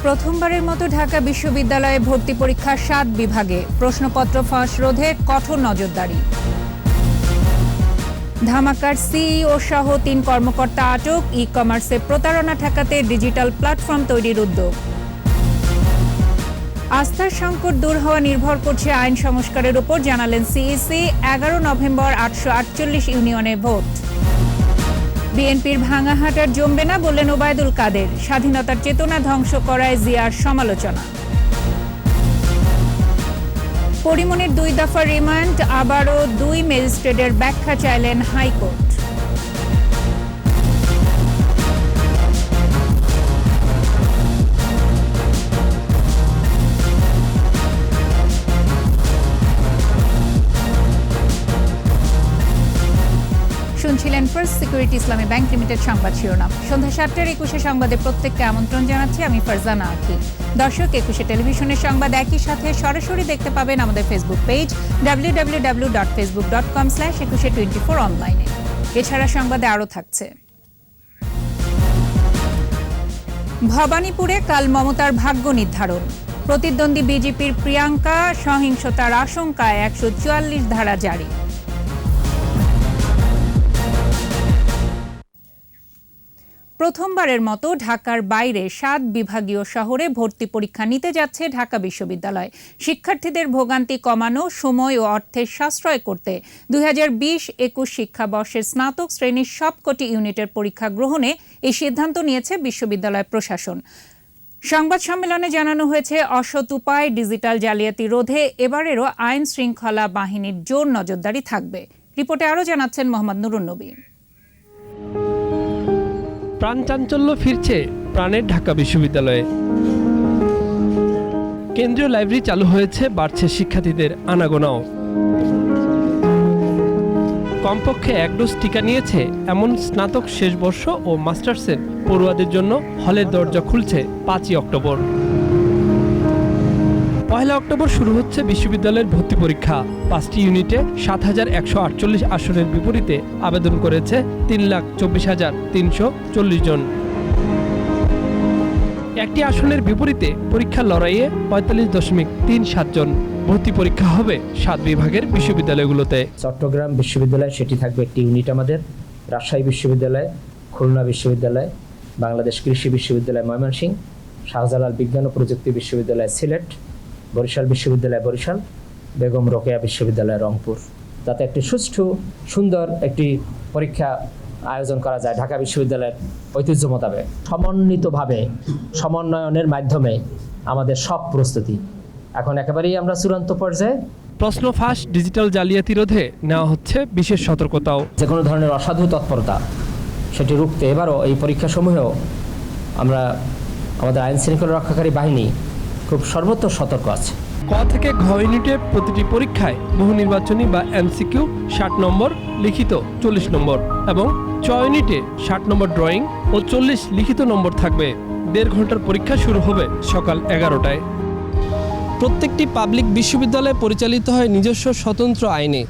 প্রথমবারের মতো ঢাকা বিশ্ববিদ্যালয়ে ভর্তি পরীক্ষা ৭ বিভাগে, প্রশ্নপত্র ফাঁস রোধে কঠোর নজরদারি। ধামাকার সিইও সহ ৩ কর্মকর্তা আটক, ই কমার্সে প্রতারণা ঠেকাতে ডিজিটাল প্ল্যাটফর্ম তৈরির উদ্যোগ। আস্থার সংকট দূর হওয়া নির্ভর করছে আইন সংস্কারের উপর, জানালেন সিইসি। ১১ নভেম্বর ৮৪৮ ইউনিয়নে ভোট। বিএনপির ভাঙাহাটার জমবে না, বললেন ওবায়দুল কাদের। স্বাধীনতার চেতনা ধ্বংস করায় জিয়ার সমালোচনা। পরিমনির ২ দফা রিমান্ড, আবারও ২ ম্যাজিস্ট্রেটের ব্যাখ্যা চাইলেন হাইকোর্ট। শুনছিলেন ফার্স্ট সিকিউরিটি ইসলামী ব্যাংক লিমিটেড সংবাদ শিরোনাম। সন্ধ্যা ৭টার ২১ সংবাদে প্রত্যেককে আমন্ত্রণ জানাচ্ছি আমি ফারজানা আখি। দর্শক, ২১ টেলিভিশনের সংবাদ একই সাথে সরাসরি দেখতে পাবেন আমাদের ফেসবুক পেজ www.facebook.com/2124 অনলাইনে। এছাড়া সংবাদে আরও থাকছে। ভবানীপুরে কাল মমতার ভাগ্য নির্ধারণ। প্রতিদ্বন্দ্বী বিজেপির প্রিয়াঙ্কা সহিংসতার আশঙ্কায় ১৪৪ ধারা জারি। প্রথমবারের মতো ঢাকার বাইরে ৭ বিভাগীয় শহরে ভর্তি পরীক্ষা নিতে যাচ্ছে ঢাকা বিশ্ববিদ্যালয়। শিক্ষার্থীদের ভোগান্তি কমানো, সময় ও অর্থের সাশ্রয় করতে ২০২০-২১ শিক্ষাবর্ষের স্নাতক শ্রেণীর সবকটি ইউনিটের পরীক্ষা গ্রহণে এই সিদ্ধান্ত নিয়েছে বিশ্ববিদ্যালয় প্রশাসন। সংবাদ সম্মেলনে জানানো হয়েছে, অসৎ উপায়, ডিজিটাল জালিয়াতি রোধে এবারেরও আইন শৃঙ্খলা বাহিনীর জোর নজরদারি থাকবে। রিপোর্টে আরও জানাচ্ছেন মোহাম্মদ নুরুন নবী। প্রাণচাঞ্চল্য ফিরছে প্রাণের ঢাকা বিশ্ববিদ্যালয়ে। কেন্দ্রীয় লাইব্রেরি চালু হয়েছে, বাড়ছে শিক্ষার্থীদের আনাগোনাও। কমপক্ষে ১ ডোজ টিকা নিয়েছে এমন স্নাতক শেষ বর্ষ ও মাস্টার্সের পড়ুয়াদের জন্য হলের দরজা খুলছে ৫ই অক্টোবর। ১ অক্টোবর শুরু হচ্ছে বিশ্ববিদ্যালয়ের ভর্তি পরীক্ষা। ৫টি ইউনিটে ৭,১৪৮ আসনের বিপরীতে আবেদন করেছে ৩,২৪,৩৪০ জন। একটি আসনের বিপরীতে পরীক্ষার লড়াইয়ে ৪৫.৩৭ জন। ভর্তি পরীক্ষা হবে ৭ বিভাগের বিশ্ববিদ্যালয়গুলোতে। চট্টগ্রাম বিশ্ববিদ্যালয় সেটি থাকবে একটি ইউনিট আমাদের, রাজশাহী বিশ্ববিদ্যালয়, খুলনা বিশ্ববিদ্যালয়, বাংলাদেশ কৃষি বিশ্ববিদ্যালয় ময়মনসিংহ, শাহজালাল বিজ্ঞান ও প্রযুক্তি বিশ্ববিদ্যালয় সিলেট, বরিশাল বিশ্ববিদ্যালয় বরিশাল, বেগম রোকেয়া বিশ্ববিদ্যালয় রংপুর, যাতে একটি সুষ্ঠু সুন্দর একটি পরীক্ষা আয়োজন করা যায় ঢাকা বিশ্ববিদ্যালয়ের ঐতিহ্য মোতাবেক। সমন্বিতভাবে সমন্বয়নের মাধ্যমে আমাদের সব প্রস্তুতি এখন একেবারেই আমরা চূড়ান্ত পর্যায়ে। প্রশ্ন ফাঁস, ডিজিটাল জালিয়াতি রোধে নেওয়া হচ্ছে বিশেষ সতর্কতাও। যে কোনো ধরনের অসাধু তৎপরতা সেটি রুখতে এবারও এই পরীক্ষাসমূহেও আমরা আমাদের আইন শৃঙ্খলা রক্ষাকারী বাহিনী খুব সর্বত্র সতর্ক আছে। ক থেকে ঘ ইউনিটে প্রতিটি পরীক্ষায় বহু নির্বাচনী বা এমসিকিউ ৬০ নম্বর, লিখিত ৪০ নম্বর এবং চ ইউনিটে ৬০ নম্বর ড্রয়িং ও ৪০ লিখিত নম্বর থাকবে। ১.৫ ঘন্টার পরীক্ষা শুরু হবে সকাল ১১টায়। প্রত্যেকটি পাবলিক বিশ্ববিদ্যালয় পরিচালিত হয় নিজস্ব স্বতন্ত্র আইনে।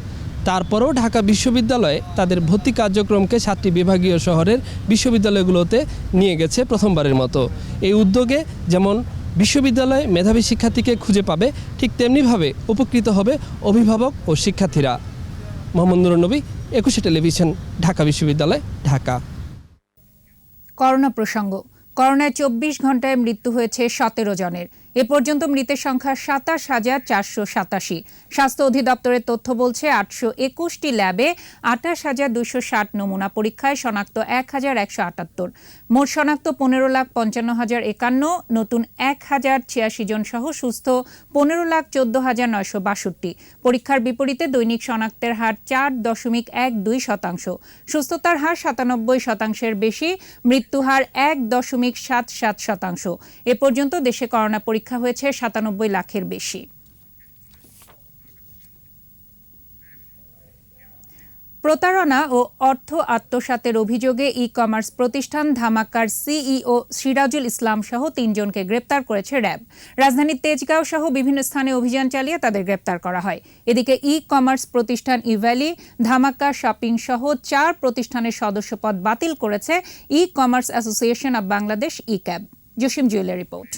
তারপরও ঢাকা বিশ্ববিদ্যালয়ে তাদের ভর্তি কার্যক্রমকে ৭টি বিভাগীয় শহরের বিশ্ববিদ্যালয়গুলোতে নিয়ে গেছে প্রথমবারের মতো। এই উদ্যোগে যেমন বিশ্ববিদ্যালয়ে মেধাবী শিক্ষার্থীকে খুঁজে পাবে, ঠিক তেমনিভাবে উপকৃত হবে অভিভাবক ও শিক্ষার্থীরা। মোহাম্মদ নুরুন নবী, ২১ টেলিভিশন, ঢাকা বিশ্ববিদ্যালয়, ঢাকা। করোনা প্রসঙ্গ। করোনায় ২৪ ঘন্টায় মৃত্যু হয়েছে ১৭ জনের। এ পর্যন্ত মৃতের সংখ্যা ২৭,৪৮৭। স্বাস্থ্য অধিদপ্তরের তথ্য বলছে, ৮২১টি ল্যাবে ২৮,২৬০ নমুনা পরীক্ষায় শনাক্ত ১,১৭৮। মোট শনাক্ত ১৫,৫৫,০৫১, নতুন ১,০৮৬ জন সহ সুস্থ ১৫,১৪,৯৬২। পরীক্ষার বিপরীতে দৈনিক শনাক্তের হার ৪.১২%। সুস্থতার হার ৯৭%-এর বেশি, মৃত্যু হার ১.৭৭%। এ পর্যন্ত দেশে করোনা পরীক্ষা হয়েছে ৯৭ লাখের বেশি। প্রতারণা ও অর্থ আত্মসাতের অভিযোগে ই কমার্স প্রতিষ্ঠান ধামাকার সিইও সিরাজুল ইসলাম সহ ৩ জনকে গ্রেপ্তার করেছে র্যাব। রাজধানীর তেজগাঁও সহ বিভিন্ন স্থানে অভিযান চালিয়ে তাদের গ্রেপ্তার করা হয়। এদিকে ই কমার্স প্রতিষ্ঠান ইভ্যালি, ধামাকা শপিং সহ ৪ প্রতিষ্ঠানের সদস্যপদ বাতিল করেছে e commerce association of Bangladesh, e CAB. Jasim জুয়েলের রিপোর্ট।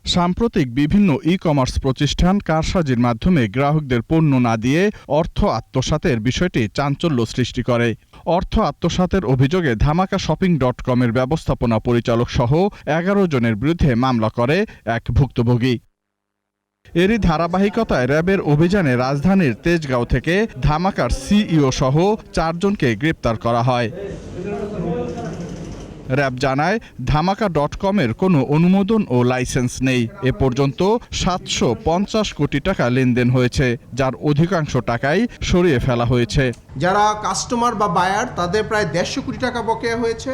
সাম্প্রতিক বিভিন্ন ই-কমার্স প্রতিষ্ঠান কারসাজির মাধ্যমে গ্রাহকদের পণ্য না দিয়ে অর্থ আত্মসাতের বিষয়টি চাঞ্চল্য সৃষ্টি করে। অর্থ আত্মসাতের অভিযোগে ধামাকাশপিং.কমের ব্যবস্থাপনা পরিচালক সহ 11 জনের বিরুদ্ধে মামলা করে এক ভুক্তভোগী। এরই ধারাবাহিকতায় র্যাবের অভিযানে রাজধানীর তেজগাঁও থেকে ধামাকার সিইও সহ 4 জনকে গ্রেপ্তার করা হয়। র্যাব জানায় ধামাকা.কমের কোনো অনুমোদন ও লাইসেন্স নেই। এ পর্যন্ত 750 কোটি টাকা লেনদেন হয়েছে, যার অধিকাংশ টাকাই সরিয়ে ফেলা হয়েছে। যারা কাস্টমার বা বায়ার তাদের প্রায় 150 কোটি টাকা বকেয়া হয়েছে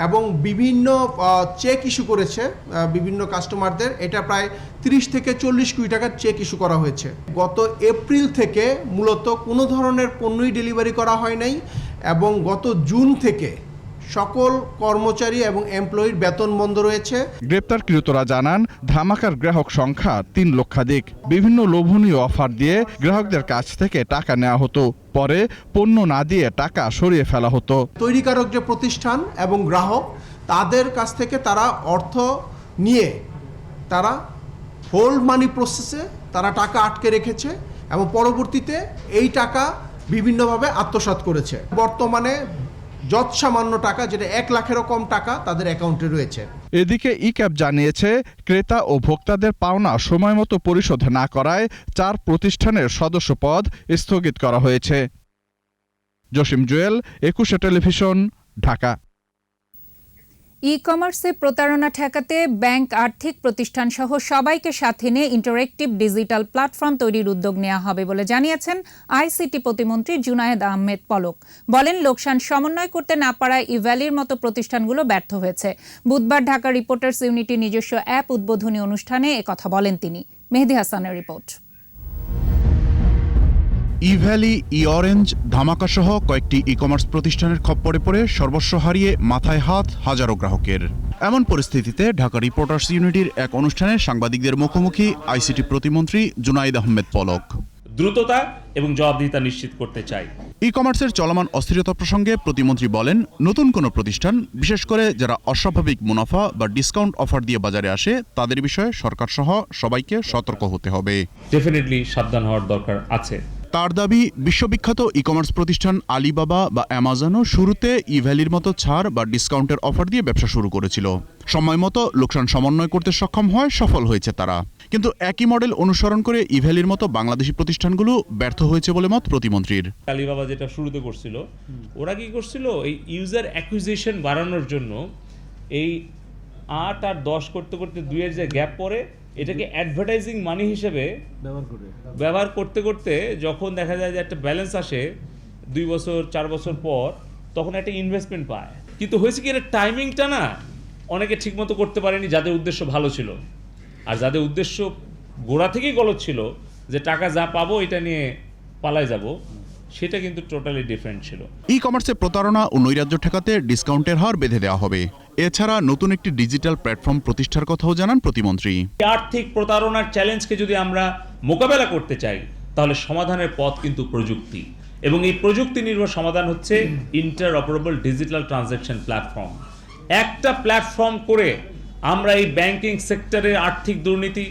এবং বিভিন্ন চেক ইস্যু করেছে বিভিন্ন কাস্টমারদের। এটা প্রায় 30 থেকে 40 কোটি টাকার চেক ইস্যু করা হয়েছে। গত এপ্রিল থেকে মূলত কোনো ধরনের পণ্যই ডেলিভারি করা হয় নাই এবং গত জুন থেকে সকল কর্মচারী এবং এমপ্লয়ির বেতন বন্ধ রয়েছে। গ্রেপ্তারকৃতরা জানান ধামাকার গ্রাহক সংখ্যা 3 লক্ষাধিক। বিভিন্ন লোভনীয় অফার দিয়ে গ্রাহকদের কাছ থেকে টাকা নেওয়া হতো, পরে পণ্য না দিয়ে টাকা সরিয়ে ফেলা হতো। তৈরিকারক যে প্রতিষ্ঠান এবং গ্রাহক তাদের কাছ থেকে তারা অর্থ নিয়ে তারা হোল্ড মানি প্রসেসে তারা টাকা আটকে রেখেছে এবং পরবর্তীতে এই টাকা বিভিন্নভাবে আত্মসাৎ করেছে। বর্তমানে যৎসামান্য টাকা, যেটা 1 লাখেরও কম টাকা তাদের অ্যাকাউন্টে রয়েছে। এদিকে ই-ক্যাব জানিয়েছে ক্রেতা ও ভোক্তাদের পাওনা সময়মতো পরিশোধ না করায় 4 প্রতিষ্ঠানের সদস্য পদ স্থগিত করা হয়েছে। জসিম জুয়েল, 21 টেলিভিশন, ঢাকা। ই-কমার্সে প্রতারণা ঠেকাতে ব্যাংক, আর্থিক প্রতিষ্ঠান সহ সবাইকে সাথে নিয়ে ইন্টারেক্টিভ ডিজিটাল প্ল্যাটফর্ম তৈরির উদ্যোগ নেওয়া হবে বলে জানিয়েছেন আইসিটি প্রতিমন্ত্রী জুনায়েদ আহমেদ পলক। বলেন, লোকসান সমন্বয় করতে না পারায় ইভ্যালির মতো প্রতিষ্ঠানগুলো ব্যর্থ হয়েছে। বুধবার ঢাকা রিপোর্টার্স ইউনিটির নিজস্ব অ্যাপ উদ্বোধনী অনুষ্ঠানে একথা বলেন তিনি। মেহেদী হাসানের রিপোর্ট। ইভ্যালি, ই-অরেঞ্জ, ধামাকা সহ কয়েকটি ই-কমার্স প্রতিষ্ঠানের খপ্পরে পড়ে সর্বস্ব হারিয়ে মাথায় হাত হাজারো গ্রাহকের। এমন পরিস্থিতিতে ঢাকা রিপোর্টার্স ইউনিটির এক অনুষ্ঠানে সাংবাদিকদের মুখোমুখি আইসিটি প্রতিমন্ত্রী জুনায়েদ আহমেদ পলক। দ্রুততা এবং জবাবদিহিতা নিশ্চিত করতে চাই। ই-কমার্সের চলমান অস্থিরতা প্রসঙ্গে প্রতিমন্ত্রী বলেন, নতুন কোনো প্রতিষ্ঠান, বিশেষ করে যারা অস্বাভাবিক মুনাফা বা ডিসকাউন্ট অফার দিয়ে বাজারে আসে, তাদের বিষয়ে সরকার সহ সবাইকে সতর্ক হতে হবে। ডেফিনেটলি সাবধান হওয়ার দরকার আছে। তার দাবি, বিশ্ববিখ্যাত ই-কমার্স প্রতিষ্ঠান আলিবাবা বা অ্যামাজনও শুরুতে ইভ্যালির মতো ছাড় বা ডিসকাউন্টের অফার দিয়ে ব্যবসা শুরু করেছিল। সময় মতো লোকসান সমন্বয় করতে সক্ষম হয়, সফল হয়েছে তারা। কিন্তু একই মডেল অনুসরণ করে ইভ্যালির মতো বাংলাদেশি প্রতিষ্ঠানগুলো ব্যর্থ হয়েছে বলে মত প্রতিমন্ত্রীর। আলিবাবা যেটা শুরুতে করছিল, ওরা কি করছিল, এই ইউজার অ্যাকুইজিশন বাড়ানোর জন্য এই 8 আর 10 করতে করতে 2 এর যে গ্যাপ পড়ে, এটাকে অ্যাডভার্টাইজিং মানি হিসেবে ব্যবহার করতে করতে যখন দেখা যায় যে একটা ব্যালেন্স আসে 2 বছর 4 বছর পর, তখন একটা ইনভেস্টমেন্ট পায়। কিন্তু হয়েছে কি, এর টাইমিংটা না অনেকে ঠিকমতো করতে পারেনি, যাদের উদ্দেশ্য ভালো ছিল। আর যাদের উদ্দেশ্য গোড়া থেকেই গলদ ছিল, যে টাকা যা পাবো এটা নিয়ে পালায় যাব, সেটা কিন্তু টোটালি ডিফারেন্ট ছিল। ই-কমার্সে প্রতারণা ও নৈরাজ্য ঠেকাতে ডিসকাউন্টের হার বেঁধে দেওয়া হবে। এছাড়া নতুন একটি ডিজিটাল প্ল্যাটফর্ম প্রতিষ্ঠার কথাও জানান প্রতিমন্ত্রী। আর্থিক প্রতারণার চ্যালেঞ্জকে যদি আমরা মোকাবেলা করতে চাই, তাহলে সমাধানের পথ কিন্তু প্রযুক্তি, এবং এই প্রযুক্তি নির্ভর সমাধান হচ্ছে ইন্টারঅপারেবল ডিজিটাল ট্রানজ্যাকশন প্ল্যাটফর্ম। একটা প্ল্যাটফর্ম করে আমরা এই ব্যাংকিং সেক্টরের আর্থিক দুর্নীতি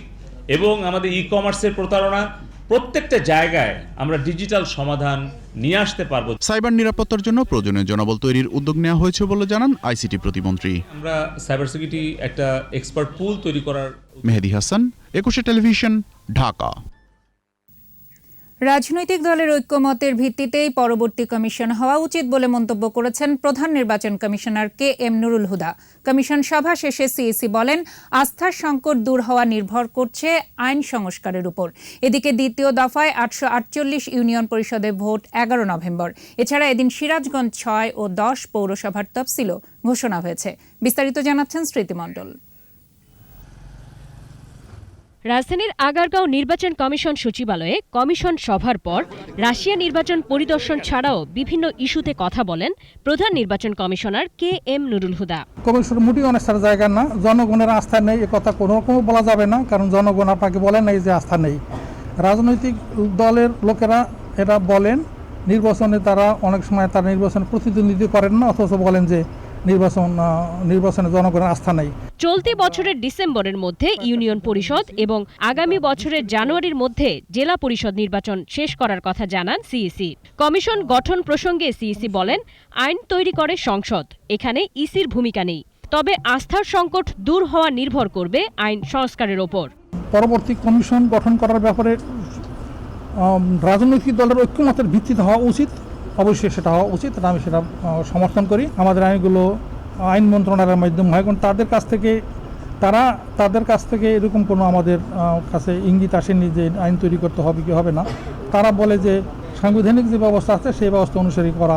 এবং আমাদের ই-কমার্সের প্রতারণা প্রত্যেকটা জায়গায় আমরা ডিজিটাল সমাধান নিয়ে আসতে পারবো। সাইবার নিরাপত্তার জন্য প্রয়োজনীয় জনবল তৈরির উদ্যোগ নেওয়া হয়েছে বলে জানান আইসিটি প্রতিমন্ত্রী। আমরা সাইবার সিকিউরিটি একটা এক্সপার্ট পুল তৈরি করার। মেহেদী হাসান, 21 টেলিভিশন, ঢাকা। রাজনৈতিক দলের ঐক্যমতের ভিত্তিতেই পরবর্তী কমিশন হওয়া উচিত বলে মন্তব্য করেছেন প্রধান নির্বাচন commissioner KM Nurul Huda. Commission সভা শেষে সিইসি বলেন, আস্থার সংকট দূর হওয়া নির্ভর করছে আইন সংস্কারের উপর। এদিকে দ্বিতীয় দফায় 848 ইউনিয়ন পরিষদে ভোট 11 নভেম্বর। এছাড়া এদিন সিরাজগঞ্জ 6 ও 10 পৌরসভার তফসিলও ঘোষণা হয়েছে। বিস্তারিত জানাচ্ছেন স্মৃতি মণ্ডল। রাজধানীর আগারগাঁও নির্বাচন কমিশন সচিবালয়ে কমিশন সভার পর রাশিয়া নির্বাচন পরিদর্শন ছাড়াও বিভিন্ন ইস্যুতে কথা বলেন প্রধান নির্বাচন commissioner KM Nurul Huda. Commission মোটেই অনেস্টার জায়গা না, জনগণের আস্থা নেই এ কথা কোনো রকম বলা যাবে না, কারণ জনগণ আপনাকে বলেন নাই যে আস্থা নেই। রাজনৈতিক দলের লোকেরা এটা বলেন, নির্বাচনে তারা অনেক সময় তারা নির্বাচনে প্রতিদ্বন্দ্বিতা করেন না, অথচ বলেন যে নির্বাচনে জনগণের আস্থা নেই। চলতি বছরের ডিসেম্বরের মধ্যে ইউনিয়ন পরিষদ এবং আগামী বছরের জানুয়ারির মধ্যে জেলা পরিষদ নির্বাচন শেষ করার কথা জানান সিইসি। কমিশন গঠন প্রসঙ্গে সিইসি বলেন, আইন তৈরি করে সংসদ, এখানে ইসির ভূমিকা নেই। তবে আস্থার সংকট দূর হওয়া নির্ভর করবে আইন সংস্কারের ওপর। পরবর্তী কমিশন গঠন করার ব্যাপারে রাজনৈতিক দলের ঐক্যমতের ভিত্তিতে হওয়া উচিত, অবশ্যই সেটা হওয়া উচিত, আমি সেটা সমর্থন করি। আমাদের আইনগুলো আইন মন্ত্রণালয়ের মাধ্যমে হয়, কারণ তাদের কাছ থেকে এরকম কোনো আমাদের কাছে ইঙ্গিত আসেনি যে আইন তৈরি করতে হবে কি হবে না। তারা বলে যে সাংবিধানিক যে ব্যবস্থা আছে সেই ব্যবস্থা অনুসারে করা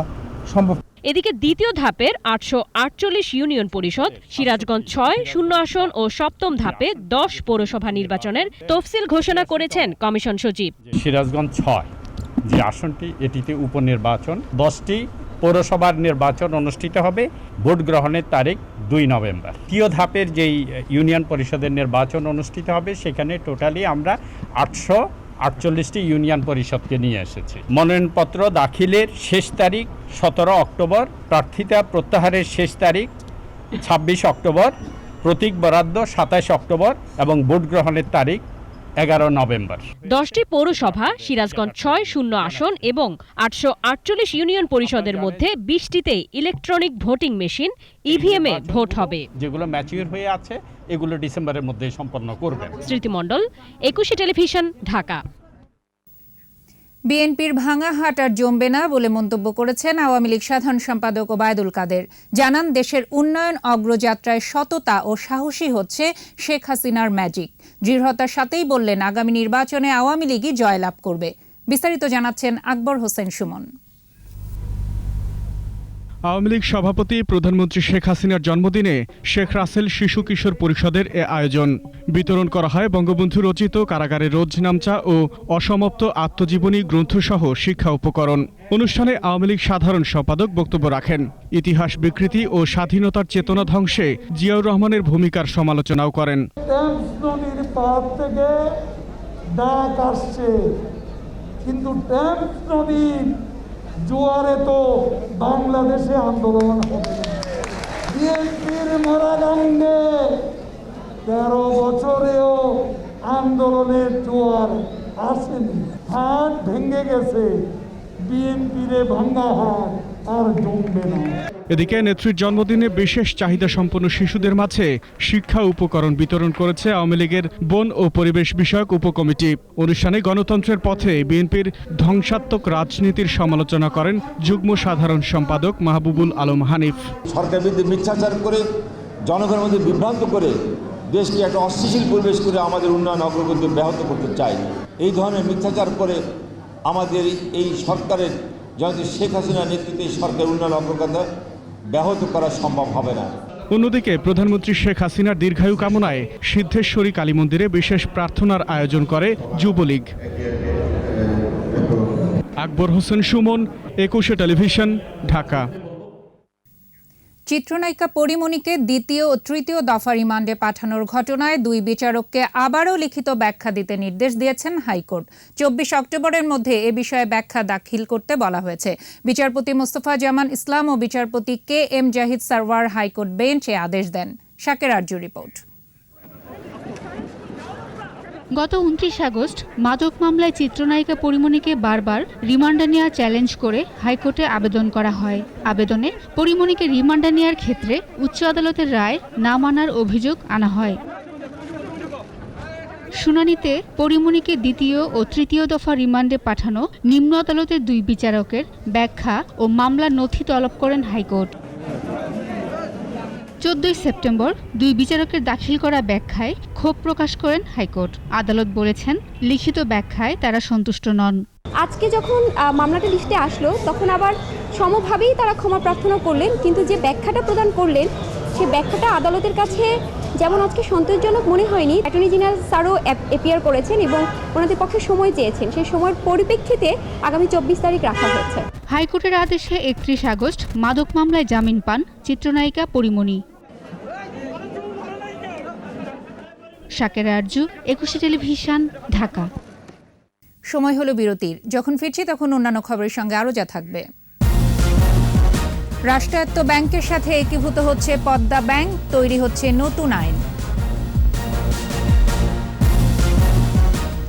সম্ভব। এদিকে দ্বিতীয় ধাপের 848 ইউনিয়ন পরিষদ, সিরাজগঞ্জ 6 শূন্য আসন ও সপ্তম ধাপে 10 পৌরসভা নির্বাচনের তফসিল ঘোষণা করেছেন কমিশন সচিব। সিরাজগঞ্জ 6 যে আসনটি, এটিতে উপনির্বাচন, 10টি পৌরসভার নির্বাচন অনুষ্ঠিত হবে। ভোট গ্রহণের তারিখ 2 নভেম্বর। তৃতীয় ধাপের যেই ইউনিয়ন পরিষদের নির্বাচন অনুষ্ঠিত হবে, সেখানে টোটালি আমরা 848টি ইউনিয়ন পরিষদকে নিয়ে এসেছি। মনোনয়নপত্র দাখিলের শেষ তারিখ 17 অক্টোবর, প্রার্থিতা প্রত্যাহারের শেষ তারিখ 26 অক্টোবর, প্রতীক বরাদ্দ 27 অক্টোবর এবং ভোট গ্রহণের তারিখ 11 নভেম্বর। 10টি পৌরসভা, সিরাজগঞ্জ 6 শূন্য আসন এবং 848 ইউনিয়ন পরিষদের মধ্যে 20টিতে ইলেকট্রনিক ভোটিং মেশিন ইভিএমে ভোট হবে। যেগুলো ম্যাচিউর হয়ে আছে এগুলো ডিসেম্বরের মধ্যে সম্পন্ন করবেন। স্মৃতিমণ্ডল, 21 টেলিভিশন, ঢাকা। বিএনপির ভাঙা হাট আর জমবে না বলে মন্তব্য করেছেন আওয়ামী লীগ সাধারণ সম্পাদক ওবায়দুল কাদের। জানান, দেশের উন্নয়ন অগ্রযাত্রায় সততা ও সাহসী হচ্ছে শেখ হাসিনার ম্যাজিক। দৃঢ়তার সাথেই বললেন, আগামী নির্বাচনে আওয়ামী লীগই জয়লাভ করবে। বিস্তারিত জানাচ্ছেন আকবর হোসেন সুমন। আওয়ামী লীগ সভাপতি প্রধানমন্ত্রী শেখ হাসিনার জন্মদিনে শেখ রাসেল শিশু কিশোর পরিষদের এ আয়োজন। বিতরণ করা হয় বঙ্গবন্ধু রচিত কারাগারের রোজনামচা ও অসমাপ্ত আত্মজীবনী গ্রন্থসহ শিক্ষা উপকরণ। অনুষ্ঠানে আওয়ামী লীগ সাধারণ সম্পাদক বক্তব্য রাখেন। ইতিহাস বিকৃতি ও স্বাধীনতার চেতনা ধ্বংসে জিয়াউর রহমানের ভূমিকার সমালোচনাও করেন। কিন্তু টেমস নদীর জোয়ারে তো বাংলাদেশে আন্দোলন হবে। বিএনপির মরাগঙ্গে 13 বছরেও আন্দোলনের জোয়ার আসেনি। হাট ভেঙে গেছে, বিএনপির ভাঙা হাট আর জমবে না। এদিকে নেত্রীর জন্মদিনে বিশেষ চাহিদা সম্পন্ন শিশুদের মাঝে শিক্ষা উপকরণ বিতরণ করেছে আওয়ামী লীগের বন ও পরিবেশ বিষয়ক উপকমিটি। অনুষ্ঠানে গণতন্ত্রের পথে বিএনপির ধ্বংসাত্মক রাজনীতির সমালোচনা করেন যুগ্ম সাধারণ সম্পাদক মাহবুবুল আলম হানিফ। সরকার বিরুদ্ধে মিথ্যাচার করে, জনগণের মধ্যে বিভ্রান্ত করে, দেশকে একটা অস্থিতিশীল পরিবেশ করে আমাদের উন্নয়ন অগ্রগতি ব্যাহত করতে চাই। এই ধরনের মিথ্যাচার করে আমাদের এই সরকারের জনতা শেখ হাসিনার নেতৃত্বে সরকার উন্নয়ন অগ্রগতি ব্যাহত করা সম্ভব হবে না। অন্যদিকে প্রধানমন্ত্রী শেখ হাসিনার দীর্ঘায়ু কামনায় সিদ্ধেশ্বরী কালী মন্দিরে বিশেষ প্রার্থনার আয়োজন করে যুবলীগ। আকবর হোসেন সুমন, 21 টেলিভিশন, ঢাকা। চিত্রনায়িকা পরিমণিকে দ্বিতীয় ও তৃতীয় দফা রিমান্ডে পাঠানোর ঘটনায় 2 বিচারককে আবারও লিখিত ব্যাখ্যা দিতে নির্দেশ দিয়েছেন হাইকোর্ট। 24 অক্টোবরের মধ্যে এ বিষয়ে ব্যাখ্যা দাখিল করতে বলা হয়েছে। বিচারপতি মোস্তফা জামান ইসলাম ও বিচারপতি KM Jahid Sarwar high court bench এ আদেশ দেন। শাকের আরজু রিপোর্ট। গত 29 আগস্ট মাদক মামলায় চিত্রনায়িকা পরিমণিকে বারবার রিমান্ডে নেওয়া চ্যালেঞ্জ করে হাইকোর্টে আবেদন করা হয়। আবেদনে পরিমণিকে রিমান্ডে নেওয়ার ক্ষেত্রে উচ্চ আদালতের রায় না মানার অভিযোগ আনা হয়। শুনানিতে পরিমণিকে দ্বিতীয় ও তৃতীয় দফা রিমান্ডে পাঠানো নিম্ন আদালতের 2 বিচারকের ব্যাখ্যা ও মামলার নথি তলব করেন হাইকোর্ট। 14 সেপ্টেম্বর 2 বিচারকের দাখিল করা ব্যাখ্যায় ক্ষোভ প্রকাশ করেন হাইকোর্ট। আদালত বলেছেন, লিখিত ব্যাখ্যায় তারা সন্তুষ্ট নন। আজকে যখন মামলাটা লিস্টে আসলো তখন আবার সমভাবেই তারা ক্ষমা প্রার্থনা করলেন, কিন্তু যে ব্যাখ্যাটা প্রদান করলেন সেই ব্যাখ্যাটা আদালতের কাছে যেমন আজকে সন্তোষজনক মনে হয়নি। অ্যাটর্নি জেনারেল স্যারও অ্যাপিয়ার করেছেন এবং ওনাদের পক্ষে সময় চেয়েছেন। সেই সময়ের পরিপ্রেক্ষিতে আগামী 24 তারিখ রাখা হয়েছে। হাইকোর্টের আদেশে 31 আগস্ট মাদক মামলায় জামিন পান চিত্রনায়িকা পরিমণি। শাকের আরজু, 21 টেলিভিশন, ঢাকা। সময় হলো বিরতির। যখন ফিরছি তখন অন্যান্য খবরের সঙ্গে আরও যা থাকবে। রাষ্ট্রায়ত্ত ব্যাংকের সাথে একীভূত হচ্ছে পদ্মা ব্যাংক, তৈরি হচ্ছে নতুন আইন।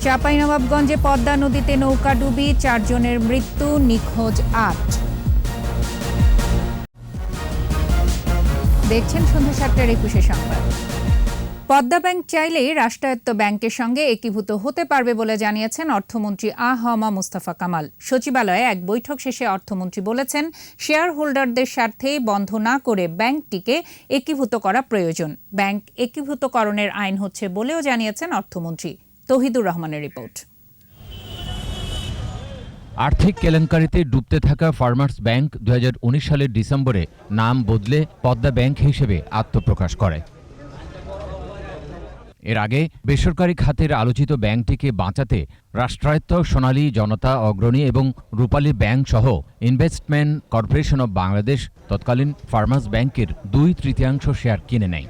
চাঁপাইনবাবগঞ্জে পদ্মা নদীতে নৌকাডুবি, 4 জনের মৃত্যু, নিখোঁজ 8। দেখছেন সন্ধ্যা 7টার 21 সংবাদ। পদ্মা ব্যাংক চাইলেই রাষ্ট্রায়ত্ত ব্যাংকের সঙ্গে একীভূত হতে পারবে বলে জানিয়েছেন অর্থমন্ত্রী আ.হ.ম মুস্তাফা কামাল। সচিবালয়ে এক বৈঠক শেষে অর্থমন্ত্রী বলেছেন, শেয়ার হোল্ডারদের স্বার্থেই বন্ধ না করে ব্যাংকটিকে একীভূত করা প্রয়োজন। ব্যাংক একীভূতকরণের আইন হচ্ছে বলেও জানিয়েছেন অর্থমন্ত্রী। তৌহিদুর রহমানের রিপোর্ট। আর্থিক কেলেঙ্কারিতে ডুবতে থাকা ফার্মার্স ব্যাংক 2019 সালের ডিসেম্বরে নাম বদলে পদ্মা ব্যাংক হিসেবে আত্মপ্রকাশ করে। এর আগে বেসরকারি খাতের আলোচিত ব্যাংকটিকে বাঁচাতে রাষ্ট্রায়ত্ত সোনালী জনতা অগ্রণী এবং রূপালী ব্যাংক সহ ইনভেস্টমেন্ট কর্পোরেশন অব বাংলাদেশ তৎকালীন ফার্মার্স ব্যাংকের 2/3 শেয়ার কিনে নেয়।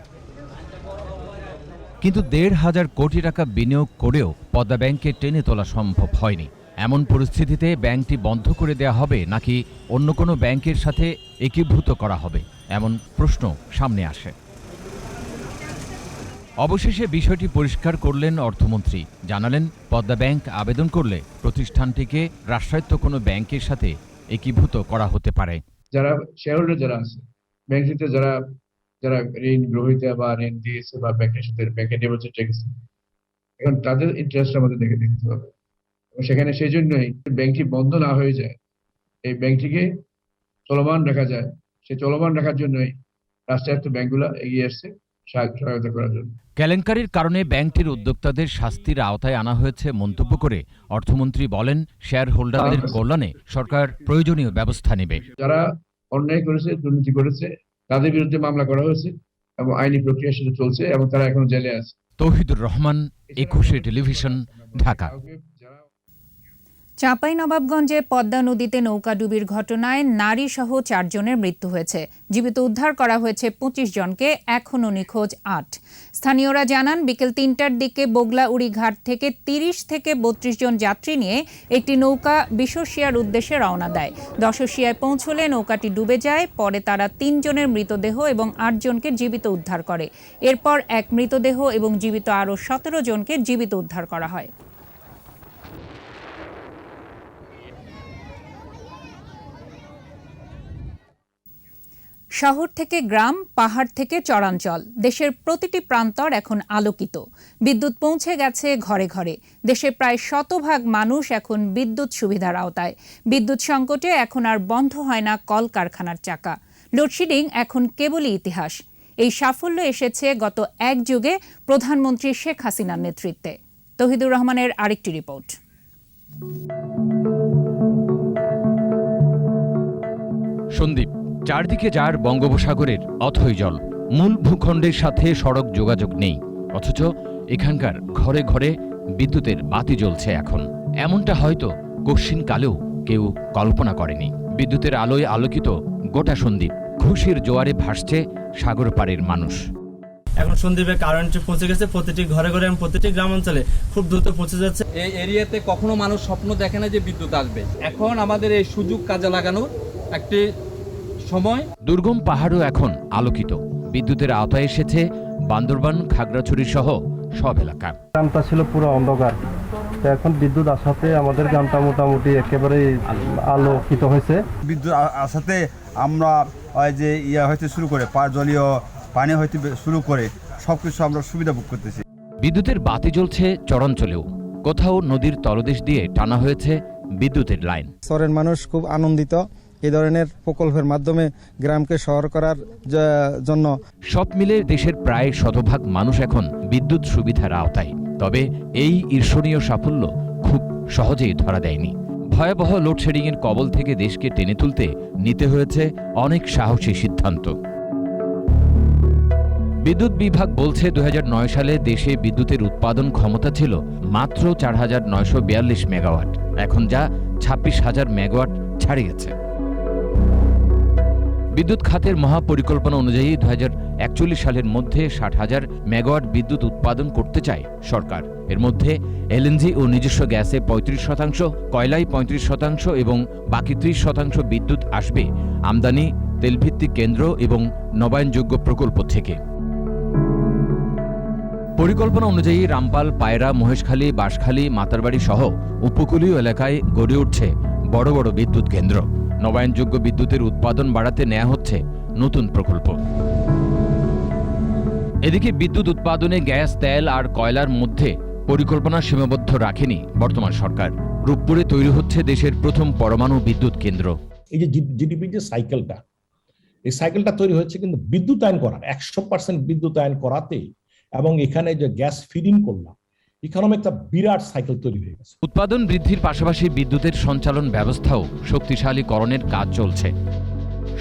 কিন্তু 1,500 কোটি টাকা বিনিয়োগ করেও পদ্মা ব্যাংককে টেনে তোলা সম্ভব হয়নি। এমন পরিস্থিতিতে ব্যাংকটি বন্ধ করে দেওয়া হবে নাকি অন্য কোনো ব্যাংকের সাথে একীভূত করা হবে, এমন প্রশ্ন সামনে আসে। অবশেষে বিষয়টি পরিষ্কার করলেন অর্থমন্ত্রী। জানালেন, পদ্মা ব্যাংক আবেদন করলে প্রতিষ্ঠানটিকে রাষ্ট্রায়ত্ত কোনো ব্যাংকের সাথে একীভূত করা হতে পারে। যারা শেয়ারহোল্ডার যারা আছে ব্যাংকটিতে, যারা ঋণ গ্রহীতা বা ঋণ দিয়েছে বা ব্যাংকের সাথে ব্যাংকে ডিপোজিট রেখেছে, এখন তাদের ইন্টারেস্ট আমাদের দেখতে হবে। এবং সেখানে সেই জন্যই ব্যাংকটি বন্ধ না হয়ে যায়, এই ব্যাংকটিকে চলমান রাখা যায়, সেই চলমান রাখার জন্যই রাষ্ট্রায়ত্ত ব্যাংকগুলো এগিয়ে আসছে সহায়তা করার জন্য। কেলেঙ্কারির কারণে ব্যাংকটির উদ্যোক্তাদের শাস্তির আওতায় আনা হয়েছে মন্তব্য করে অর্থমন্ত্রী বলেন, শেয়ার হোল্ডারদের কল্যাণে সরকার প্রয়োজনীয় ব্যবস্থা নেবে। যারা অন্যায় করেছে, দুর্নীতি করেছে, তাদের বিরুদ্ধে মামলা করা হয়েছে এবং আইনি প্রক্রিয়া সেটা চলছে এবং তারা এখন জেলে আছে। তৌহিদুর রহমান, 21 টেলিভিশন, ঢাকা। চাঁপাইনবাবগঞ্জে পদ্মা নদীতে নৌকাডুবির ঘটনায় নারীসহ 4 জনের মৃত্যু হয়েছে। জীবিত উদ্ধার করা হয়েছে 25 জনকে, এখনও নিখোঁজ 8। স্থানীয়রা জানান, বিকেল 3টার দিকে বগলাউড়ি ঘাট থেকে 30 থেকে 32 জন যাত্রী নিয়ে একটি নৌকা বিশ্বশিয়ার উদ্দেশ্যে রওনা দেয়। দশশিয়ায় পৌঁছলে নৌকাটি ডুবে যায়। পরে তারা 3 জনের মৃতদেহ এবং 8 জনকে জীবিত উদ্ধার করে। এরপর এক মৃতদেহ এবং জীবিত আরও 17 জনকে জীবিত উদ্ধার করা হয়। শহর থেকে গ্রাম, পাহাড় থেকে চরাঞ্চল, দেশের প্রতিটি প্রান্তর এখন আলোকিত। বিদ্যুৎ পৌঁছে গেছে ঘরে ঘরে। দেশের প্রায় 100% মানুষ এখন বিদ্যুৎ সুবিধার আওতায়। বিদ্যুৎ সংকটে এখন আর বন্ধ হয় না কলকারখানার চাকা। লোডশেডিং এখন কেবলই ইতিহাস। এই সাফল্য এসেছে গত এক যুগে প্রধানমন্ত্রী শেখ হাসিনার নেতৃত্বে। তৌহিদুর রহমানের আরেকটি রিপোর্ট। সন্দীপ, চারদিকে যার বঙ্গোপসাগরের অথই জল, মূল ভূখণ্ডের সাথে সড়ক যোগাযোগ নেই, অথচ এখানকার ঘরে ঘরে বিদ্যুতের বাতি জ্বলছে এখন। এমনটা হয়তো কশ্চিনকালেও কেউ কল্পনা করেনি। বিদ্যুতের আলোয় আলোকিত গোটা সন্দ্বীপ, খুশির জোয়ারে ভাসছে সাগর পাড়ের মানুষ। এখন সন্দ্বীপে কারেন্ট পৌঁছে গেছে প্রতিটি ঘরে ঘরে এবং প্রতিটি গ্রামাঞ্চলে খুব দ্রুত পৌঁছে যাচ্ছে। এই এরিয়াতে কখনো মানুষ স্বপ্ন দেখে না যে বিদ্যুৎ আসবে। এখন আমাদের এই সুযোগ কাজে লাগানোর একটি সময়। দুর্গম পাহাড়ও এখন আলোকিত। বিদ্যুতের আওতায় এসেছে বান্দরবান, খাগড়াছড়ি সহ সব এলাকা। গ্রামটা ছিল পুরো অন্ধকার, এখন বিদ্যুৎ আসাতে আমাদের গ্রামটা মোটামুটি একেবারে আলোকিত হয়েছে। বিদ্যুৎ আসাতে আমরা যে হইতে শুরু করে জলীয় পানি হইতে শুরু করে সবকিছু আমরা সুবিধা ভোগ করতেছি। বিদ্যুতের বাতি জ্বলছে চরাঞ্চলেও। কোথাও নদীর তলদেশ দিয়ে টানা হয়েছে বিদ্যুতের লাইন। শহরের মানুষ খুব আনন্দিত এই ধরনের প্রকল্পের মাধ্যমে গ্রামকে শহর করার জন্য। সব মিলে দেশের প্রায় 100% মানুষ এখন বিদ্যুৎ সুবিধার আওতায়। তবে এই ঈর্ষণীয় সাফল্য খুব সহজেই ধরা দেয়নি। ভয়াবহ লোডশেডিংয়ের কবল থেকে দেশকে টেনে তুলতে নিতে হয়েছে অনেক সাহসী সিদ্ধান্ত। বিদ্যুৎ বিভাগ বলছে 2009 সালে দেশে বিদ্যুতের উৎপাদন ক্ষমতা ছিল মাত্র 4,942 মেগাওয়াট। এখন যা 26,000 মেগাওয়াট ছাড়িয়েছে। বিদ্যুৎ খাতের মহাপরিকল্পনা অনুযায়ী 2041 সালের মধ্যে 60,000 মেগাওয়াট বিদ্যুৎ উৎপাদন করতে চায় সরকার। এর মধ্যে এলএনজি ও নিজস্ব গ্যাসে 35%, কয়লায় 35% এবং বাকি 30% বিদ্যুৎ আসবে আমদানি তেলভিত্তিক কেন্দ্র এবং নবায়নযোগ্য প্রকল্প থেকে। পরিকল্পনা অনুযায়ী রামপাল, পায়রা, মহেশখালী, বাঁশখালী, মাতারবাড়ি সহ উপকূলীয় এলাকায় গড়ে উঠছে বড় বড় বিদ্যুৎ কেন্দ্র। নবায়নযোগ্য বিদ্যুতের উৎপাদন বাড়াতে নেওয়া হচ্ছে নতুন প্রকল্প। এদিকে বিদ্যুৎ উৎপাদনে গ্যাস, তেল আর কয়লার মধ্যে পরিকল্পনা সীমাবদ্ধ রাখেনি বর্তমান সরকার। রূপপুরে তৈরি হচ্ছে দেশের প্রথম পরমাণু বিদ্যুৎ কেন্দ্র। এই যে জিডিপির যে সাইকেলটা, এই সাইকেলটা তৈরি হয়েছে কিন্তু বিদ্যুতায়ন করার 100% বিদ্যুতায়ন করাতে, এবং এখানে যে গ্যাস ফিডিং করলাম, এখানে একটা বিরাট সাইকেল তৈরি হয়ে গেছে। উৎপাদন বৃদ্ধির পাশাপাশি বিদ্যুতের সঞ্চালন ব্যবস্থাও শক্তিশালীকরণের কাজ চলছে।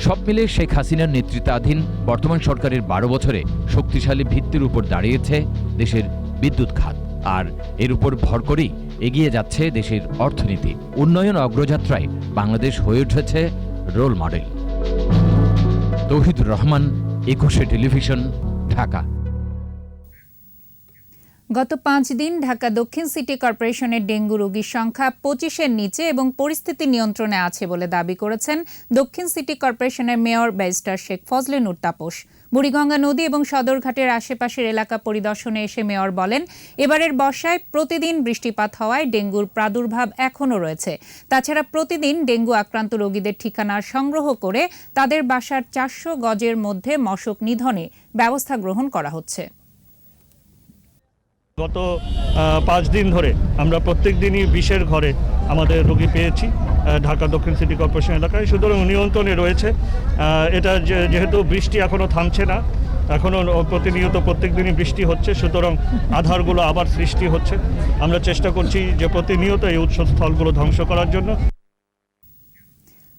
সব মিলে শেখ হাসিনার নেতৃত্বাধীন বর্তমান সরকারের 12 বছরে শক্তিশালী ভিত্তির উপর দাঁড়িয়েছে দেশের বিদ্যুৎ খাত, আর এর উপর ভর করেই এগিয়ে যাচ্ছে দেশের অর্থনীতি। উন্নয়ন অগ্রযাত্রায় বাংলাদেশ হয়ে উঠেছে role model. Touhidur Rahman, 21 television, Dhaka. গত 5 দিন ঢাকা দক্ষিণ সিটি কর্পোরেশনের ডেঙ্গু রোগীর সংখ্যা 25-এর নিচে এবং পরিস্থিতি নিয়ন্ত্রণে আছে বলে দাবি করেছেন দক্ষিণ সিটি কর্পোরেশনের মেয়র ব্যারিস্টার শেখ ফজলে নূর তাপস। বুড়িগঙ্গা নদী এবং সদরঘাটের আশেপাশের এলাকা পরিদর্শনে এসে মেয়র বলেন, এবারের বর্ষায় প্রতিদিন বৃষ্টিপাত হওয়ায় ডেঙ্গুর প্রাদুর্ভাব এখনও রয়েছে। তাছাড়া প্রতিদিন ডেঙ্গু আক্রান্ত রোগীদের ঠিকানা সংগ্রহ করে তাদের বাসার 400 গজের মধ্যে মশক নিধনে ব্যবস্থা গ্রহণ করা হচ্ছে। গত 5 দিন ধরে আমরা প্রত্যেক দিনই 20-এর ঘরে আমাদের রোগী পেয়েছি ঢাকা দক্ষিণ সিটি কর্পোরেশন এলাকায়, সুতরাং নিয়ন্ত্রণে রয়েছে। এটা যেহেতু বৃষ্টি এখনও থামছে না, এখনও প্রতিনিয়ত প্রত্যেক দিনই বৃষ্টি হচ্ছে, সুতরাং আধারগুলো আবার সৃষ্টি হচ্ছে। আমরা চেষ্টা করছি যে প্রতিনিয়ত এই উৎসস্থলগুলো ধ্বংস করার জন্য।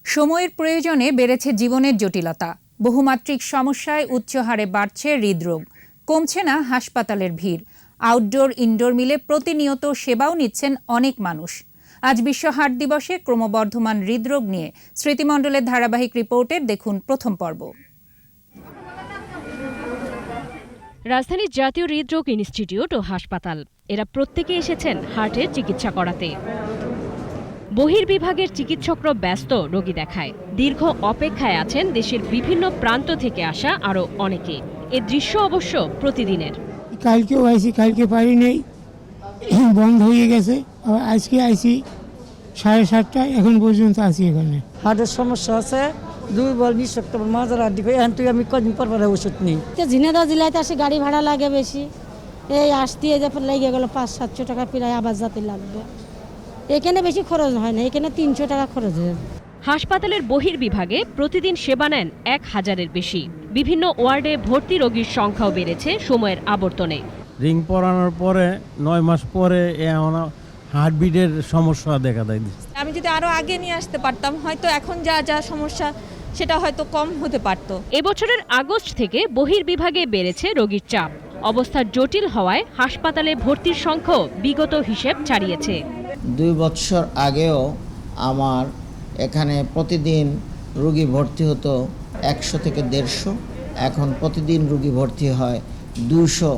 সময়ের প্রয়োজনে বেড়েছে জীবনের জটিলতা। বহুমাত্রিক সমস্যায় উচ্চ হারে বাড়ছে হৃদরোগ। কমছে না হাসপাতালের ভিড়। আউটডোর ইনডোর মিলে প্রতিনিয়ত সেবাও নিচ্ছেন অনেক মানুষ। আজ বিশ্ব হার্ট দিবসে ক্রমবর্ধমান হৃদরোগ নিয়ে স্মৃতিমণ্ডলের ধারাবাহিক রিপোর্টের দেখুন প্রথম পর্ব। রাজধানীর জাতীয় হৃদরোগ ইনস্টিটিউট ও হাসপাতাল, এরা প্রত্যেকে এসেছেন হার্টের চিকিৎসা করাতে। বহির্বিভাগের চিকিৎসকরা ব্যস্ত রোগী দেখায়। দীর্ঘ অপেক্ষায় আছেন দেশের বিভিন্ন প্রান্ত থেকে আসা আরও অনেকে। এ দৃশ্য অবশ্য প্রতিদিনের। কালকেও আইসি, কালকে পারি নেই, বন্ধ হয়ে গেছে। আজকে আইসি 7:30, এখন পর্যন্ত আছি এখানে। হার্টের সমস্যা আছে, দুর্বল, নিঃশক্ত, মাজার হাড্ডি। এখন তুই আমি কদিন পর ওষুধ নিই। ঝিনাইদহ জেলাতে আসে গাড়ি ভাড়া লাগে বেশি, এই আসতে লেগে গেল 500-700 টাকা প্রায় আবার যাতে লাগবে। এখানে বেশি খরচ হয় না, এখানে 300 টাকা খরচ হয়। হাসপাতালের বহির্বিভাগে প্রতিদিন সেবা নেন 1000-এর বেশি। বিভিন্ন ওয়ার্ডে ভর্তি রোগীর সংখ্যাও বেড়েছে সময়ের আবর্তনে। রিং পরানোর পরে 9 মাস পরে হার্টবিটের সমস্যা দেখা দেয়। আমি যদি আরো আগে নিয়ে আসতে পারতাম, হয়তো এখন যা যা সমস্যা সেটা হয়তো কম হতে পারত। এবছরের আগস্ট থেকে বহির্বিভাগে বেড়েছে রোগীর চাপ। অবস্থা জটিল হওয়ায় হাসপাতালে ভর্তির সংখ্যাও বিগত হিসেব ছাড়িয়েছে। 2 বছর আগেও আমার এখানে প্রতিদিন রোগী ভর্তি হতো 100 থেকে 150, এখন প্রতিদিন রোগী ভর্তি হয় 200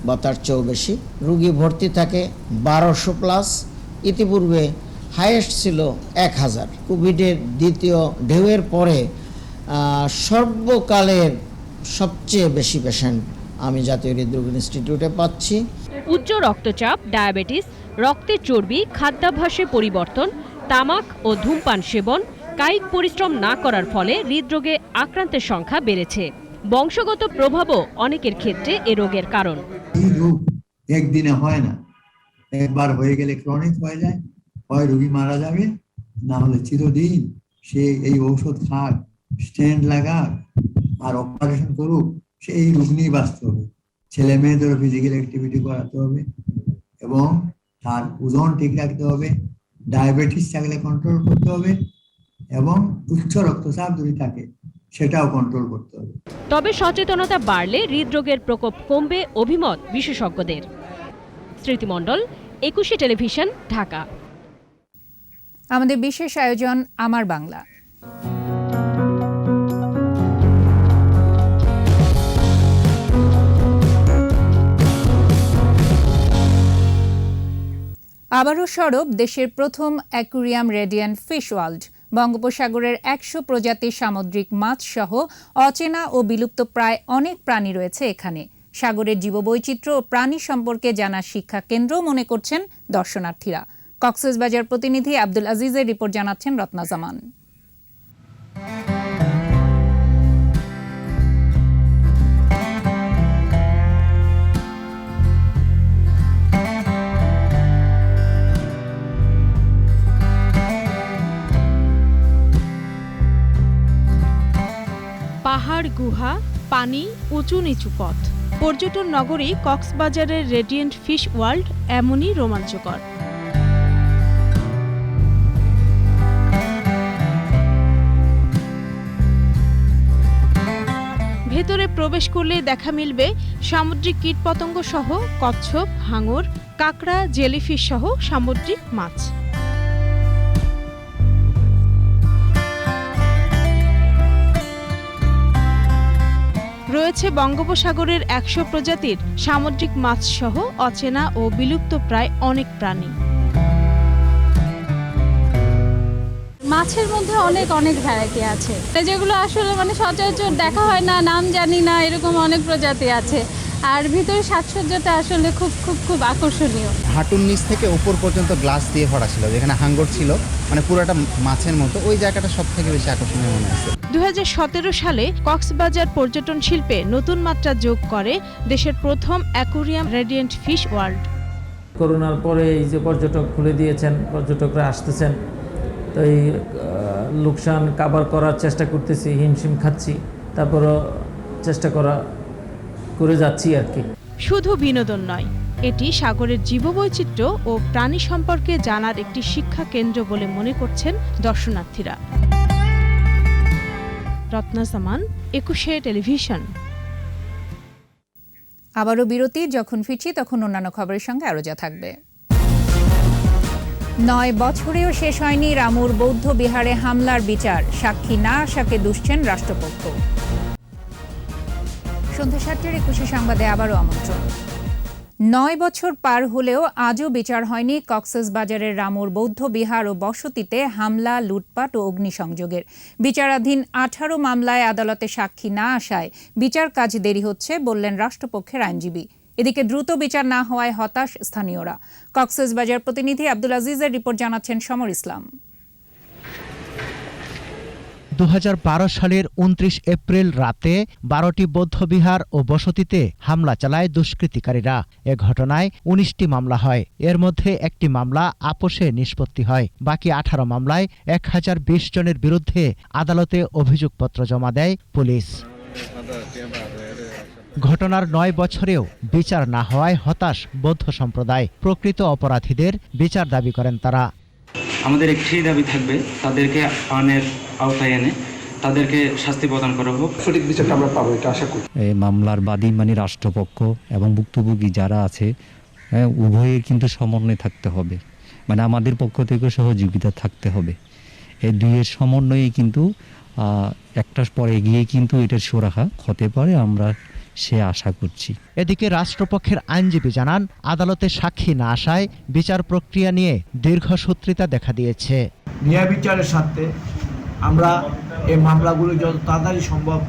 বা তার চেয়েও বেশি। রোগী ভর্তি থাকে 1200 প্লাস। ইতিপূর্বে হাইয়েস্ট ছিল 1000। কোভিডের দ্বিতীয় ঢেউয়ের পরে সর্বকালের সবচেয়ে বেশি পেশেন্ট আমি জাতীয় হৃদরোগ ইনস্টিটিউটে পাচ্ছি। উচ্চ রক্তচাপ, ডায়াবেটিস, রক্তে চর্বি, খাদ্যাভ্যাসে পরিবর্তন, তামাক ও ধূমপান সেবন, কায়িক পরিশ্রম না করার ফলে হৃদরোগে আক্রান্তের সংখ্যা বেড়েছে। বংশগত প্রভাবও অনেকের ক্ষেত্রে এ রোগের কারণ। এই রোগ একদিনে হয় না, একবার হয়ে গেলে ক্রনিক হয়ে যায়। হয় রোগী মারা যাবে, না হলে চিরদিন সে এই ঔষধ খাক, স্টেন্ট লাগাক আর অপারেশন করুক, সে এই রোগ নিয়ে বাঁচতে হবে। ছেলে মেয়েদেরও ফিজিক্যাল অ্যাক্টিভিটি করাতে হবে এবং তার ওজন ঠিক রাখতে হবে। ডায়াবেটিস থাকলে কন্ট্রোল করতে হবে এবং উচ্চ রক্তচাপ যদি থাকে সেটাও কন্ট্রোল করতে হবে। তবে সচেতনতা বাড়লে হৃদরোগের প্রকোপ কমবে, অভিমত বিশেষজ্ঞদের। স্মৃতিমণ্ডল, 21 টেলিভিশন, ঢাকা। আমাদের বিশেষ আয়োজন আমার বাংলা। আবারও সরব দেশের প্রথম অ্যাকুরিয়াম রেডিয়ান্ট ফিশ ওয়ার্ল্ড। বঙ্গোপসাগরের ১০০ প্রজাতির সামুদ্রিক মাছ সহ অচেনা ও বিলুপ্ত প্রায় অনেক প্রাণী রয়েছে এখানে। সাগরের জীববৈচিত্র্য ও প্রাণী সম্পর্কে জানার শিক্ষা কেন্দ্র মনে করছেন দর্শনার্থীরা। কক্সবাজার প্রতিনিধি আব্দুল আজিজের রিপোর্ট জানাচ্ছেন রত্না জামান। পাহাড়, গুহা, পানি, উঁচু নিচু পথ। পর্যটন নগরী কক্সবাজারের রেডিয়েন্ট ফিশ ওয়ার্ল্ড এমনই রোমাঞ্চকর। ভেতরে প্রবেশ করলে দেখা মিলবে সামুদ্রিক কীটপতঙ্গ সহ কচ্ছপ, হাঙর, কাঁকড়া, জেলিফিশ সহ সামুদ্রিক মাছ। রয়েছে বঙ্গোপসাগরের ১০০ প্রজাতির সামুদ্রিক মাছ সহ অচেনা ও বিলুপ্ত প্রায় অনেক প্রাণী। মাছের মধ্যে অনেক ভ্যারাইটি আছে, যেগুলো আসলে সচরাচর দেখা হয় না, নাম জানি না, এরকম অনেক প্রজাতি আছে। আর ভিতরে সাজসজ্জাটা আসলে খুব আকর্ষণীয়। হাঁটুর নিচ থেকে উপর পর্যন্ত গ্লাস দিয়ে ভরা ছিল, যেখানে হাঙ্গর ছিল, পুরোটা মাছের মতো। ওই জায়গাটা সব থেকে বেশি আকর্ষণীয় মনে হয়েছে। 2017 সালে কক্সবাজার পর্যটন শিল্পে নতুন মাত্রা যোগ করে দেশের প্রথম অ্যাকোয়ারিয়াম রেডিয়েন্ট ফিশ ওয়ার্ল্ড। করোনার পরে এই যে পর্যটক খুলে দিয়েছেন, পর্যটকরা আসতেছেন, তো এই লোকসান কাভার করার চেষ্টা করতেছি, হিমশিম খাচ্ছি, তারপরও চেষ্টা করে যাচ্ছি আর কি। শুধু বিনোদন নয়, এটি সাগরের জীববৈচিত্র্য ও প্রাণী সম্পর্কে জানার একটি শিক্ষা কেন্দ্র বলে মনে করছেন দর্শনার্থীরা। রত্না জামান, 21 টেলিভিশন। আবারও বিরতি, যখন ফিরছি তখন অন্যান্য খবরের সঙ্গে আরোজা থাকবে। 9 বছরেও শেষ হয়নি রামুর বৌদ্ধ বিহারে হামলার বিচার, সাক্ষী না আসাকে দুষছেন রাষ্ট্রপক্ষ। সন্ধ্যা 7টার 21 সংবাদে আবারও আমন্ত্রণ। 9 বছর পার হলেও আজও বিচার হয়নি কক্সবাজারের রামুর বৌদ্ধ বিহার ও বসতিতে হামলা, লুটপাট ও অগ্নিসংযোগের। বিচারাধীন 18 মামলায় আদালতে সাক্ষী না আসায় বিচার কাজ দেরি হচ্ছে বললেন রাষ্ট্রপক্ষের আইনজীবী। এদিকে দ্রুত বিচার না হওয়ায় হতাশ স্থানীয়রা। কক্সবাজার প্রতিনিধি আব্দুল আজিজের রিপোর্ট জানাচ্ছেন সমর ইসলাম। 2012 সালের 29 এপ্রিল রাতে 12টি বৌদ্ধবিহার ও বসতিতে হামলা চালায় দুষ্কৃতিকারীরা। এ ঘটনায় 19টি মামলা হয়। এর মধ্যে একটি মামলা আপোষে নিষ্পত্তি হয়। বাকি 18 মামলায় 1020 জনের বিরুদ্ধে আদালতে অভিযোগপত্র জমা দেয় পুলিশ। ঘটনার 9 বছরেও বিচার না হওয়ায় হতাশ বৌদ্ধ সম্প্রদায়। প্রকৃত অপরাধীদের বিচার দাবি করেন তারা। আমাদের একটি দাবি থাকবে, তাদেরকে আইনের আওতায় এনে তাদেরকে শাস্তি প্রদান করা হোক, সঠিক বিচারটা আমরা পাবো, এটা আশা করি। এই মামলার বাদী রাষ্ট্রপক্ষ এবং ভুক্তভোগী যারা আছে, উভয়ের কিন্তু সমন্বয় থাকতে হবে, আমাদের পক্ষ থেকে সহযোগিতা থাকতে হবে। এই দুইয়ের সমন্বয়ে কিন্তু একটার পরে গিয়ে কিন্তু এটার সুরাহা হতে পারে, আমরা সে আশা করছি। এদিকে রাষ্ট্রপক্ষের আইনজীবী জানান, আদালতে সাক্ষী না আসায় বিচার প্রক্রিয়া নিয়ে দীর্ঘসূত্রিতা দেখা দিয়েছে। ন্যায় বিচারের স্বার্থে আমরা এই মামলাগুলো যত তাড়াতাড়ি সম্ভব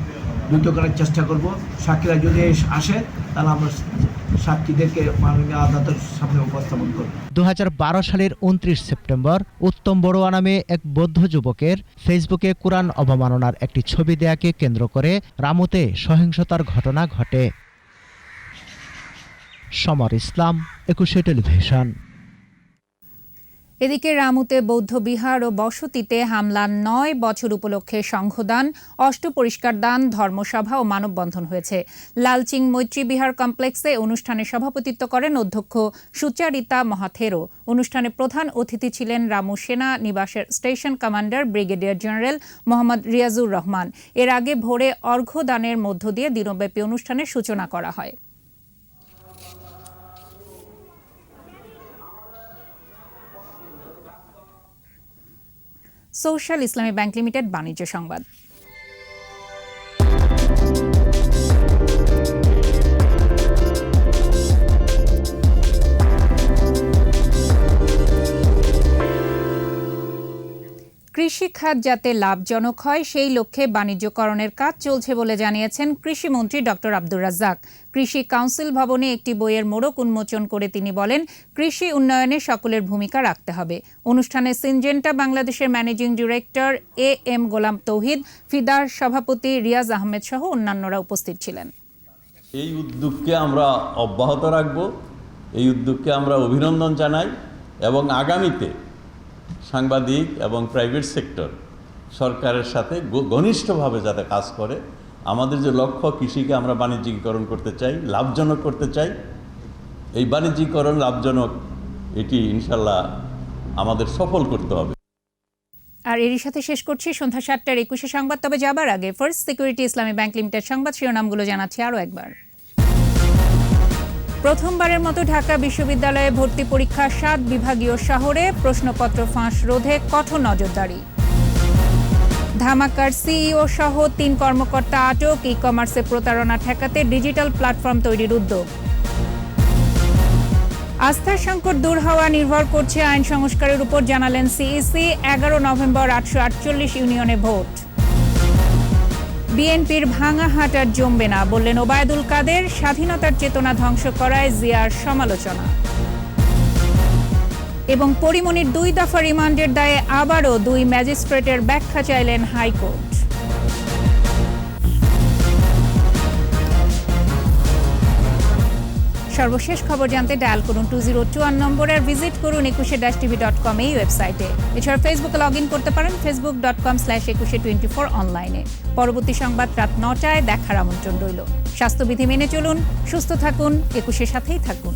দ্রুত করার চেষ্টা করব। সাক্ষীরা যদি আসে তাহলে আমরা সাক্ষীদেরকে মাননীয় আদালতের সামনে উপস্থাপন করব। 2012 সালের 29 সেপ্টেম্বর উত্তম বড়ুয়া নামে এক বৌদ্ধ যুবকের ফেসবুকে কোরআন অবমাননার একটি ছবি দেয়াকে কেন্দ্র করে রামুতে সহিংসতার ঘটনা ঘটে। সমর ইসলাম, 21 টেলিভিশন। এদিকে রামুতে বৌদ্ধ বিহার ও বসতিতে হামলার 9 বছর উপলক্ষে সংঘদান, অষ্টপরিষ্কার দান, ধর্মসভা ও মানববন্ধন হয়েছে। লালচিং মৈত্রী বিহার কমপ্লেক্সে অনুষ্ঠানে সভাপতিত্ব করেন অধ্যক্ষ সুচারিতা মহাথেরো। অনুষ্ঠানে প্রধান অতিথি ছিলেন রামু সেনা নিবাসের station commander brigadier general Mohammad Riazur Rahman. এর আগে ভোরে অর্ঘ্যদানের মধ্য দিয়ে দিনব্যাপী অনুষ্ঠানের সূচনা করা হয়। সোশ্যাল ইসলামী ব্যাংক লিমিটেড বাণিজ্য সংবাদ। কৃষি কৃষি খাত যাতে লাভজনক হয় সেই লক্ষ্যে বাণিজ্যকরণের কাজ চলছে বলে জানিয়েছেন কৃষিমন্ত্রী ডক্টর আব্দুর রাজ্জাক। কৃষি কাউন্সিল ভবনে একটি বইয়ের মোড়ক উন্মোচন করে তিনি বলেন, কৃষি উন্নয়নে সকলের ভূমিকা রাখতে হবে। অনুষ্ঠানে সিনজেন্টা বাংলাদেশের managing director AM Golam Touhid, ফিদার সভাপতি রিয়াজ আহমেদ সহ অন্যান্যরা উপস্থিত ছিলেন। এই উদ্যোগকে আমরা অব্যাহত রাখব, এই উদ্যোগকে আমরা অভিনন্দন জানাই এবং আগামীতে সাংবাদিক এবং প্রাইভেট সেক্টর সরকারের সাথে ঘনিষ্ঠভাবে যাতে কাজ করে। আমাদের যে লক্ষ্য, কৃষিকে আমরা বাণিজ্যিকরণ করতে চাই, লাভজনক করতে চাই। এই বাণিজ্যিকরণ লাভজনক, এটি ইনশাল্লাহ আমাদের সফল করতে হবে। আর এরই সাথে শেষ করছি সন্ধ্যা 7টার 21 সংবাদ। তবে যাবার আগে ফার্স্ট সিকিউরিটি ইসলামী ব্যাংক লিমিটেড সংবাদ শিরোনামগুলো জানাচ্ছি আরও একবার। প্রথমবারের মতো ঢাকা বিশ্ববিদ্যালয়ে ভর্তি পরীক্ষা 7 বিভাগীয় শহরে, প্রশ্নপত্র ফাঁস রোধে কঠোর নজরদারি। ধামাকার সিইও সহ 3 কর্মকর্তা আটক, ই-কমার্সে প্রতারণা ঠেকাতে ডিজিটাল প্ল্যাটফর্ম তৈরির উদ্যোগ। আস্থার সংকট দূর হওয়া নির্ভর করছে আইন সংস্কারের উপর, জানালেন সিইসি। 11 নভেম্বর 848 ইউনিয়নে ভোট। বিএনপির ভাঙা হাট আর জমবে না, বললেন ওবায়দুল কাদের। স্বাধীনতার চেতনা ধ্বংস করায় জিয়ার সমালোচনা। এবং পরিমণির 2 দফা রিমান্ডের দায়ে আবারও 2 ম্যাজিস্ট্রেটের ব্যাখ্যা চাইলেন হাইকোর্ট। সর্বশেষ খবর জানতে ডায়াল করুন 2021 নম্বরে, আর ভিজিট করুন 21-tv.com এই ওয়েবসাইটে। এছাড়া ফেসবুকে লগ ইন করতে পারেন facebook.com/2124 অনলাইনে। পরবর্তী সংবাদ রাত 9টায় দেখার আমন্ত্রণ রইল। স্বাস্থ্যবিধি মেনে চলুন, সুস্থ থাকুন, 21-এর সাথেই থাকুন।